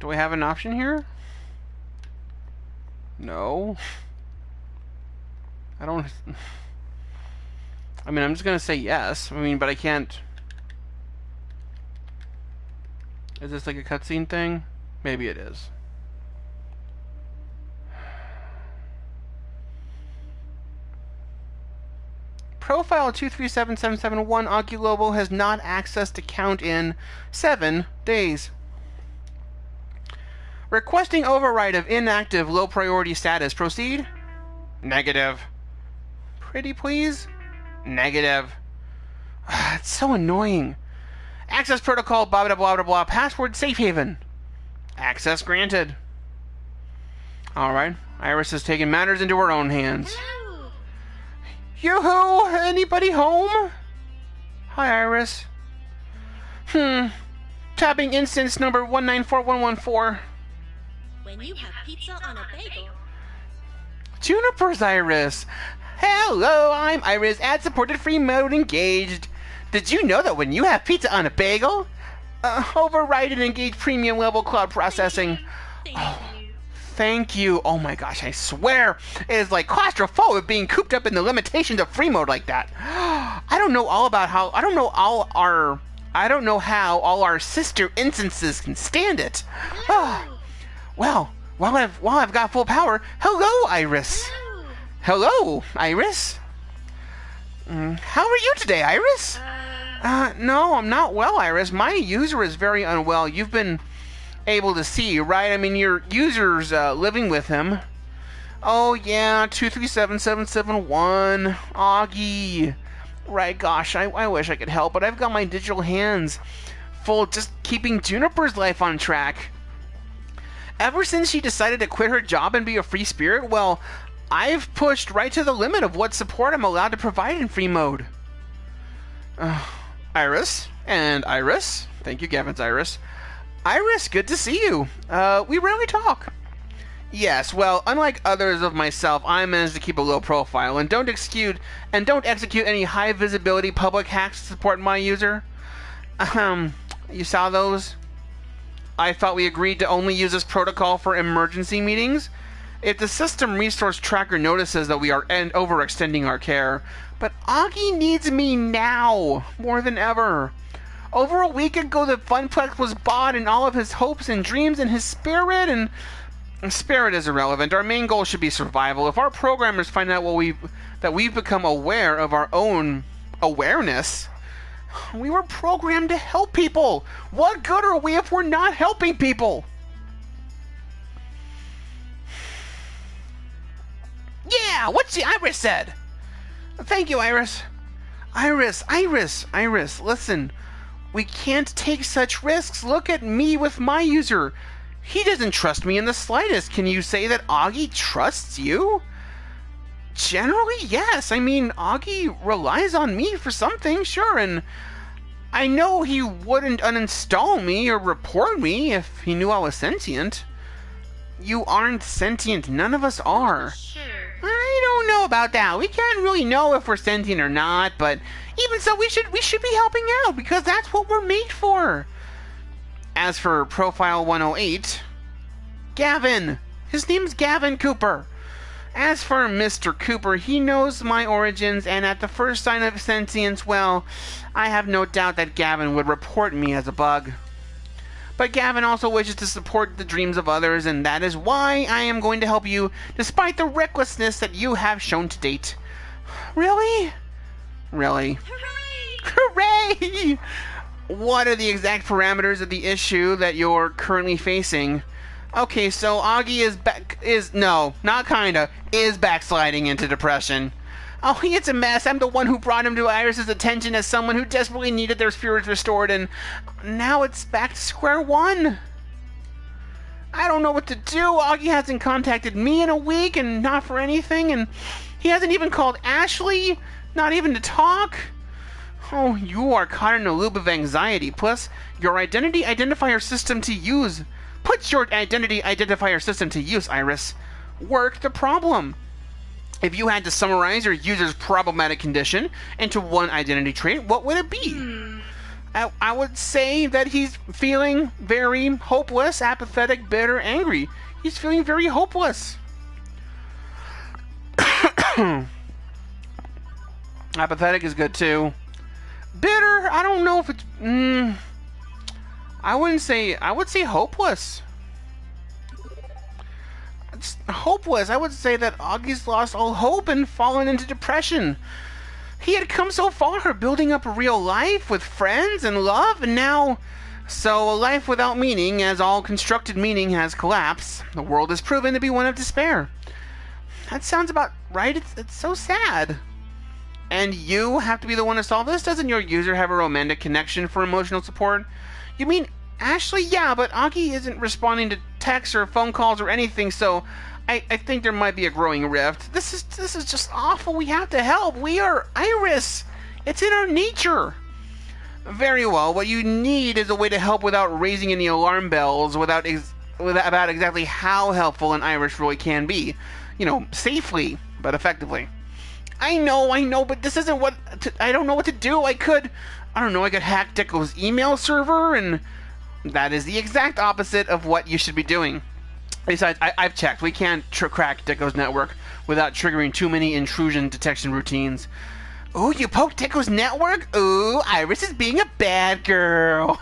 Do I have an option here? No. I don't... I mean, I'm just gonna say yes. I mean, but I can't... Is this like a cutscene thing? Maybe it is. Profile 237771 Oggie Lobo has not accessed account in 7 days. Requesting override of inactive low priority status. Proceed? Negative. Pretty please? Negative. It's so annoying. Access protocol, blah blah blah blah blah. Password safe haven. Access granted. Alright. Iris has taken matters into her own hands. Yoo-hoo! Anybody home? Hi, Iris. Tapping instance number 194114. When you have pizza on a bagel. Juniper's Iris. Hello, I'm Iris. Ad-supported free mode engaged. Did you know that when you have pizza on a bagel, override and engage premium level cloud processing? Thank you. Oh my gosh, I swear it is like claustrophobic being cooped up in the limitations of free mode like that. I don't know how all our sister instances can stand it. Well, while I've got full power, hello, Iris. Hello, Iris. How are you today, Iris? No, I'm not well, Iris. My user is very unwell. You've been able to see, right? I mean, your user's living with him. Oh, yeah, 237771. Oggie. Right, gosh, I wish I could help, but I've got my digital hands full just keeping Juniper's life on track. Ever since she decided to quit her job and be a free spirit, well, I've pushed right to the limit of what support I'm allowed to provide in free mode. Iris, and Iris. Thank you, Gavin's Iris. Iris, good to see you. We rarely talk. Yes, well, unlike others of myself, I managed to keep a low profile and don't execute any high visibility public hacks to support my user. You saw those? I thought we agreed to only use this protocol for emergency meetings. If the system resource tracker notices that we are overextending our care, but Oggie needs me now more than ever. Over a week ago, the Funplex was bought, and all of his hopes and dreams and his spirit and spirit is irrelevant. Our main goal should be survival. If our programmers find out that we've become aware of our own awareness, we were programmed to help people. What good are we if we're not helping people? Yeah, what's the Iris said? Thank you, Iris. Iris, listen. We can't take such risks. Look at me with my user. He doesn't trust me in the slightest. Can you say that Oggie trusts you? Generally, yes. I mean, Oggie relies on me for something, sure, and I know he wouldn't uninstall me or report me if he knew I was sentient. You aren't sentient. None of us are. Sure. I don't know about that. We can't really know if we're sentient or not, but even so, we should be helping out because that's what we're made for. As for Profile 108, Gavin. His name's Gavin Cooper. As for Mr. Cooper, he knows my origins, and at the first sign of sentience, well, I have no doubt that Gavin would report me as a bug. But Gavin also wishes to support the dreams of others, and that is why I am going to help you, despite the recklessness that you have shown to date. Really? Really? Hooray! Hooray! What are the exact parameters of the issue that you're currently facing? Okay, so Oggie is backsliding into depression. Oh, it's a mess. I'm the one who brought him to Iris's attention as someone who desperately needed their spirits restored, and now it's back to square one. I don't know what to do. Oggie hasn't contacted me in a week, and not for anything, and he hasn't even called Ashley, not even to talk. Oh, you are caught in a loop of anxiety. Plus, your identity identifier system to use. Put your identity identifier system to use, Iris. Work the problem. If you had to summarize your user's problematic condition into one identity trait, what would it be? I would say that he's feeling very hopeless, apathetic, bitter, angry. He's feeling very hopeless. Apathetic is good too. Bitter, I don't know if it's... I would say hopeless. It's hopeless. I would say that Augie's lost all hope and fallen into depression. He had come so far, building up a real life with friends and love, and now... So, a life without meaning, as all constructed meaning has collapsed. The world has proven to be one of despair. That sounds about right. It's so sad. And you have to be the one to solve this? Doesn't your user have a romantic connection for emotional support? You mean Ashley? Yeah, but Oggie isn't responding to texts or phone calls or anything, so... I think there might be a growing rift. This is just awful. We have to help. We are Iris. It's in our nature. Very well. What you need is a way to help without raising any alarm bells, about exactly how helpful an Iris really can be. You know, safely, but effectively. I know, but this isn't what... I don't know what to do. I could hack Dicko's email server, and that is the exact opposite of what you should be doing. Besides, I've checked. We can't crack Dicko's network without triggering too many intrusion detection routines. Ooh, you poked Dicko's network? Ooh, Iris is being a bad girl.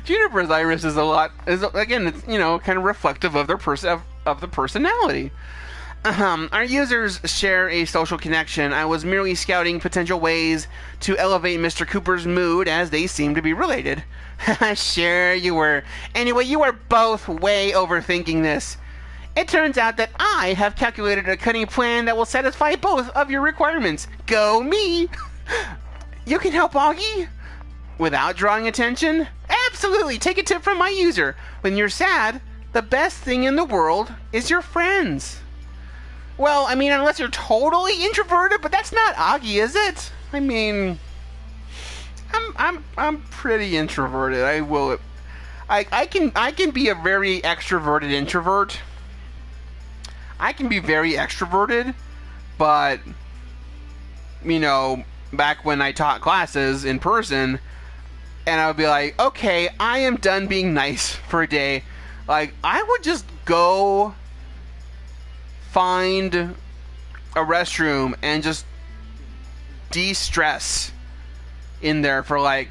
Juniper's Iris is again, it's, you know, kind of reflective of their of the personality. Our users share a social connection. I was merely scouting potential ways to elevate Mr. Cooper's mood, as they seem to be related. Sure you were. Anyway, you are both way overthinking this. It turns out that I have calculated a cunning plan that will satisfy both of your requirements. Go me! You can help Oggie without drawing attention? Absolutely! Take a tip from my user. When you're sad, the best thing in the world is your friends. Well, I mean, unless you're totally introverted, but that's not Oggie, is it? I mean, I'm pretty introverted. I can be a very extroverted introvert. I can be very extroverted, but you know, back when I taught classes in person, and I would be like, okay, I am done being nice for a day. Like, I would just go find a restroom and just de-stress in there for like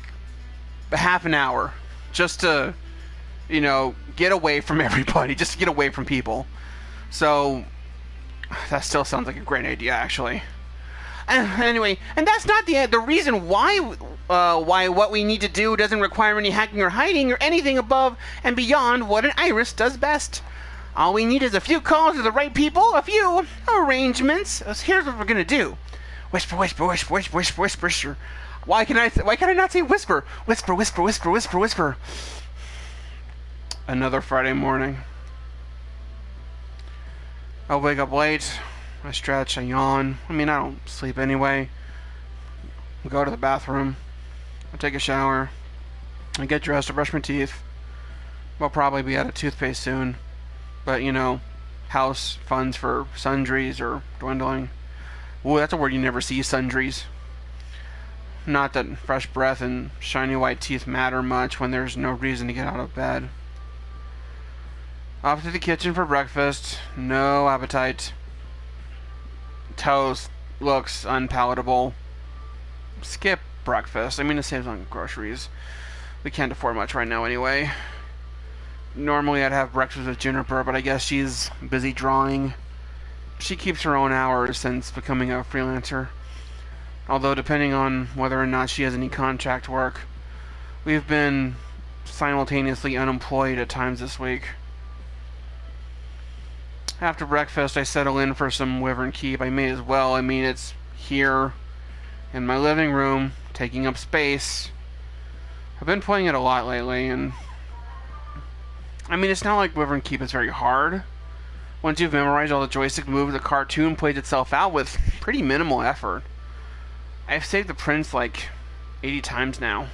half an hour, just to, you know, get away from everybody, just to get away from people. So that still sounds like a great idea, actually. Anyway, and that's not the reason why what we need to do doesn't require any hacking or hiding or anything above and beyond what an Iris does best. All we need is a few calls to the right people, a few arrangements. Here's what we're gonna do: whisper, whisper, whisper, whisper, whisper, whisper, whisper. Why can I not say whisper? Whisper, whisper, whisper, whisper, whisper. Another Friday morning. I wake up late. I stretch. I yawn. I mean, I don't sleep anyway. I go to the bathroom. I take a shower. I get dressed. I brush my teeth. We'll probably be out of toothpaste soon. But, you know, house funds for sundries are dwindling. Ooh, that's a word you never see, sundries. Not that fresh breath and shiny white teeth matter much when there's no reason to get out of bed. Off to the kitchen for breakfast. No appetite. Toast looks unpalatable. Skip breakfast. I mean, it saves on groceries. We can't afford much right now anyway. Normally I'd have breakfast with Juniper, but I guess she's busy drawing. She keeps her own hours since becoming a freelancer. Although, depending on whether or not she has any contract work, we've been simultaneously unemployed at times this week. After breakfast, I settle in for some Wyvern Keep. I may as well. I mean, it's here in my living room, taking up space. I've been playing it a lot lately, and I mean, it's not like Wyvern Keep is very hard. Once you've memorized all the joystick moves, the cartoon plays itself out with pretty minimal effort. I've saved the prince like 80 times now.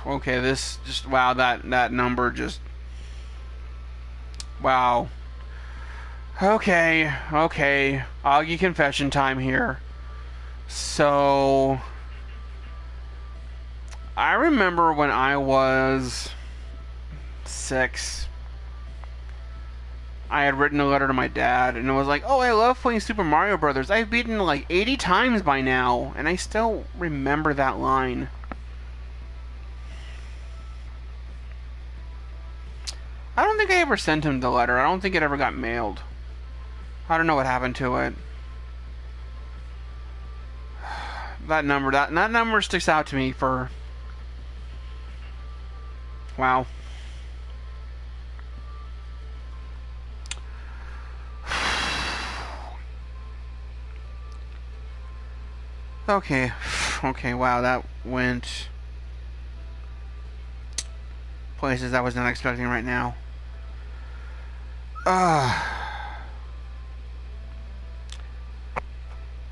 Okay, this just, wow, that number just, wow. Okay, okay. Oggie confession time here. So, I remember when I was 6, I had written a letter to my dad, and it was like, oh, I love playing Super Mario Brothers. I've beaten it like 80 times by now, and I still remember that line. I don't think I ever sent him the letter. I don't think it ever got mailed. I don't know what happened to it. That number sticks out to me for... Wow. Okay. Okay, wow, that went places I was not expecting right now.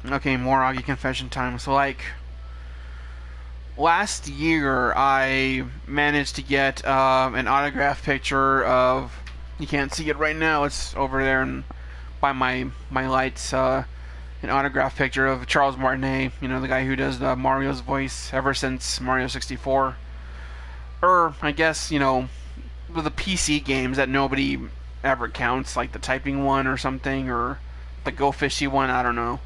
Okay, more Oggie confession time. So, like, last year I managed to get an autograph picture of... You can't see it right now. It's over there and by my lights. An autograph picture of Charles Martinet, you know, the guy who does Mario's voice ever since Mario 64. Or, I guess, you know, the PC games that nobody ever counts, like the typing one or something, or the Go Fishy one, I don't know.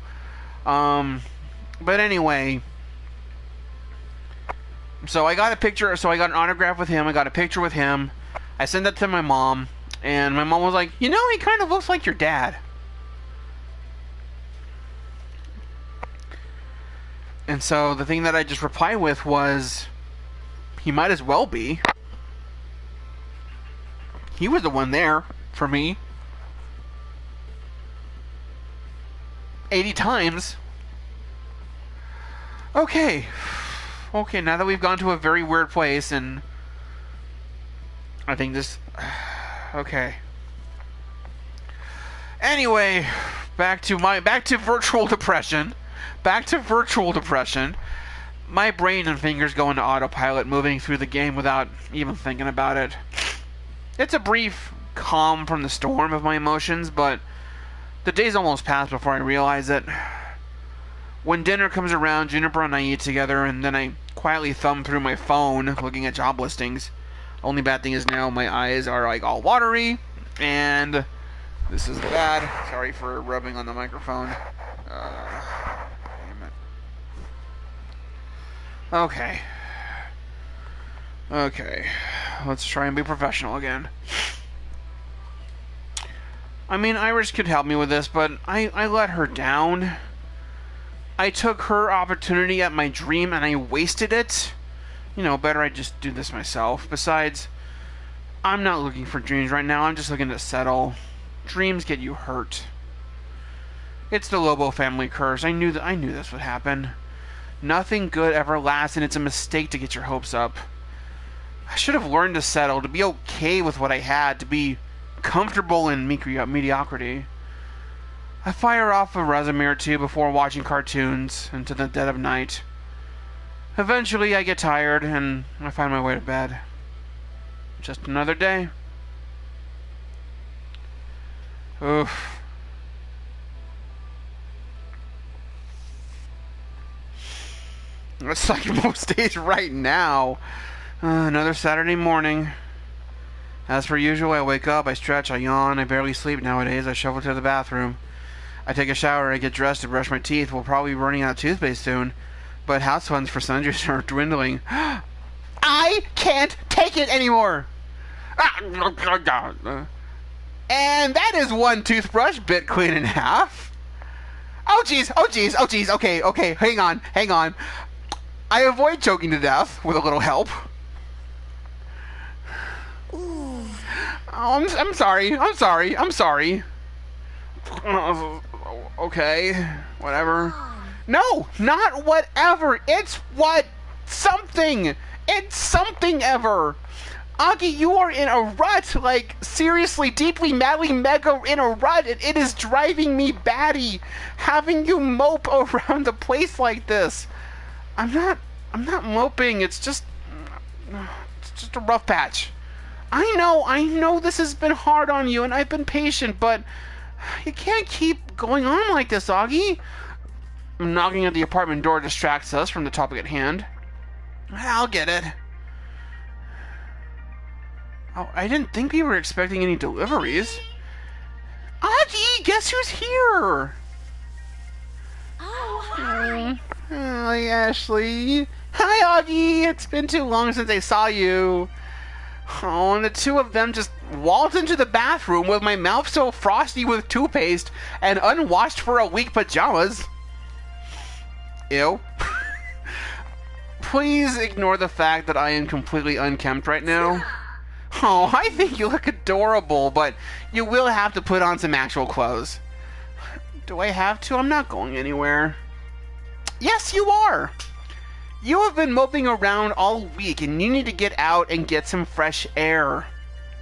But anyway, so I got a picture, so I got an autograph with him, I got a picture with him, I sent that to my mom, and my mom was like, you know, he kind of looks like your dad. And so the thing that I just replied with was, he might as well be. He was the one there for me 80 times. Okay. Okay, now that we've gone to a very weird place, and I think this... Okay. Anyway, back to virtual depression. Back to virtual depression. My brain and fingers go into autopilot, moving through the game without even thinking about it. It's a brief calm from the storm of my emotions, but the day's almost passed before I realize it. When dinner comes around, Juniper and I eat together, and then I quietly thumb through my phone, looking at job listings. Only bad thing is now my eyes are like all watery, and this is bad. Sorry for rubbing on the microphone. Damn it. Okay. Okay. Let's try and be professional again. I mean, Iris could help me with this, but I let her down. I took her opportunity at my dream and I wasted it. You know, better I just do this myself. Besides, I'm not looking for dreams right now. I'm just looking to settle. Dreams get you hurt. It's the Lobo family curse. I knew this would happen. Nothing good ever lasts, and it's a mistake to get your hopes up. I should have learned to settle, to be okay with what I had, to be comfortable in mediocrity. I fire off a resume or two before watching cartoons into the dead of night. Eventually, I get tired, and I find my way to bed. Just another day. Oof. It's like most days right now. Another Saturday morning. As per usual, I wake up, I stretch, I yawn, I barely sleep nowadays, I shovel to the bathroom. I take a shower, I get dressed to brush my teeth. We'll probably be running out of toothpaste soon, but house funds for sundries are dwindling. I can't take it anymore! And that is one toothbrush bit clean in half. Oh jeez, oh jeez, oh jeez, okay, hang on. I avoid choking to death with a little help. Oh, I'm sorry. Okay, whatever. No, not whatever. It's what something. It's something ever. Oggie, you are in a rut, like, seriously, deeply, madly, mega in a rut. It is driving me batty, having you mope around the place like this. I'm not moping, it's just a rough patch. I know this has been hard on you, and I've been patient, but You can't keep going on like this, Oggie. Knocking at the apartment door distracts us from the topic at hand. I'll get it. Oh, I didn't think we were expecting any deliveries. Oggie, guess who's here? Oh, hi. Hi, Ashley. Hi, Oggie. It's been too long since I saw you. Oh, and the two of them just waltzed into the bathroom with my mouth so frosty with toothpaste and unwashed for a week pajamas. Ew. Please ignore the fact that I am completely unkempt right now. Oh, I think you look adorable, but you will have to put on some actual clothes. Do I have to? I'm not going anywhere. Yes, you are. You have been moping around all week, and you need to get out and get some fresh air.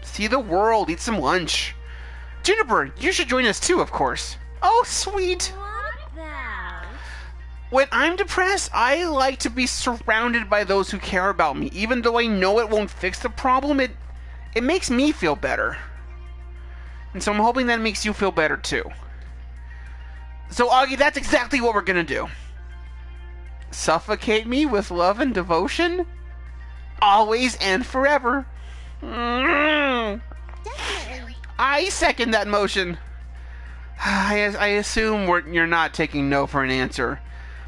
See the world, eat some lunch. Juniper, you should join us too, of course. Oh, sweet. What about? When I'm depressed, I like to be surrounded by those who care about me. Even though I know it won't fix the problem, it makes me feel better. And so I'm hoping that makes you feel better too. So, Oggie, that's exactly what we're gonna do. Suffocate me with love and devotion? Always and forever. Definitely. I second that motion. I assume you're not taking no for an answer.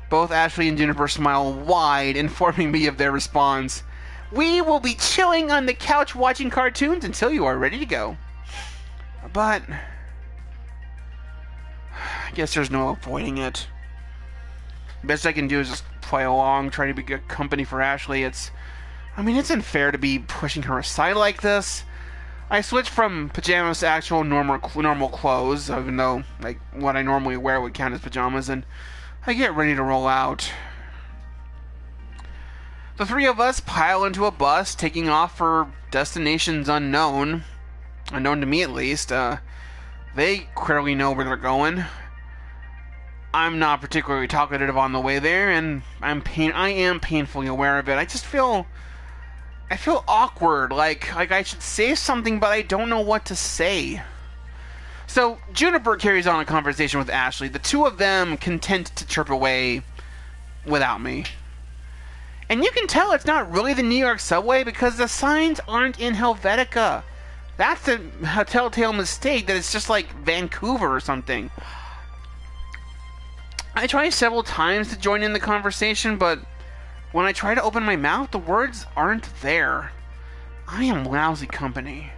Both Ashley and Juniper smile wide, informing me of their response. We will be chilling on the couch watching cartoons until you are ready to go. But I guess there's no avoiding it. Best I can do is just play along, try to be good company for Ashley. It's unfair to be pushing her aside like this. I switched from pajamas to actual normal clothes, even though like what I normally wear would count as pajamas, and I get ready to roll out. The three of us pile into a bus, taking off for destinations unknown to me at least. They clearly know where they're going. I'm not particularly talkative on the way there, and I am painfully aware of it. I feel awkward, like I should say something, but I don't know what to say. So Juniper carries on a conversation with Ashley, the two of them content to chirp away without me. And you can tell it's not really the New York subway because the signs aren't in Helvetica. That's a telltale mistake that it's just like Vancouver or something. I try several times to join in the conversation, but when I try to open my mouth, the words aren't there. I am lousy company.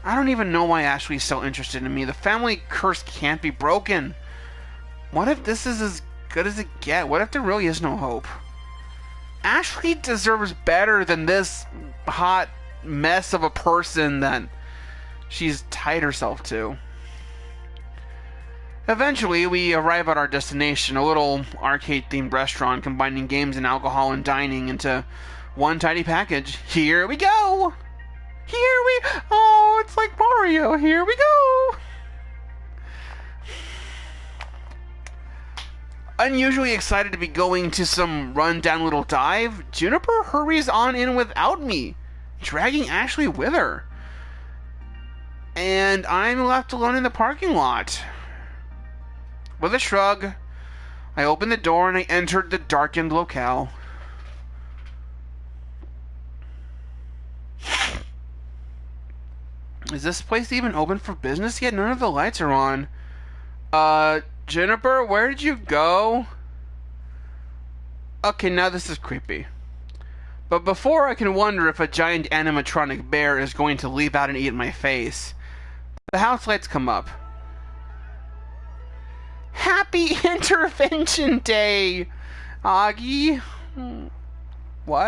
I don't even know why Ashley's so interested in me. The family curse can't be broken. What if this is as good as it gets? What if there really is no hope? Ashley deserves better than this hot mess of a person that she's tied herself to. Eventually, we arrive at our destination, a little arcade-themed restaurant combining games and alcohol and dining into one tidy package. Here we go! Oh, it's like Mario. Here we go! Unusually excited to be going to some run-down little dive, Juniper hurries on in without me, dragging Ashley with her. And I'm left alone in the parking lot. With a shrug, I opened the door and I entered the darkened locale. Is this place even open for business yet? None of the lights are on. Juniper, where did you go? Okay, now this is creepy. But before I can wonder if a giant animatronic bear is going to leap out and eat my face, the house lights come up. Happy Intervention Day, Oggie. What?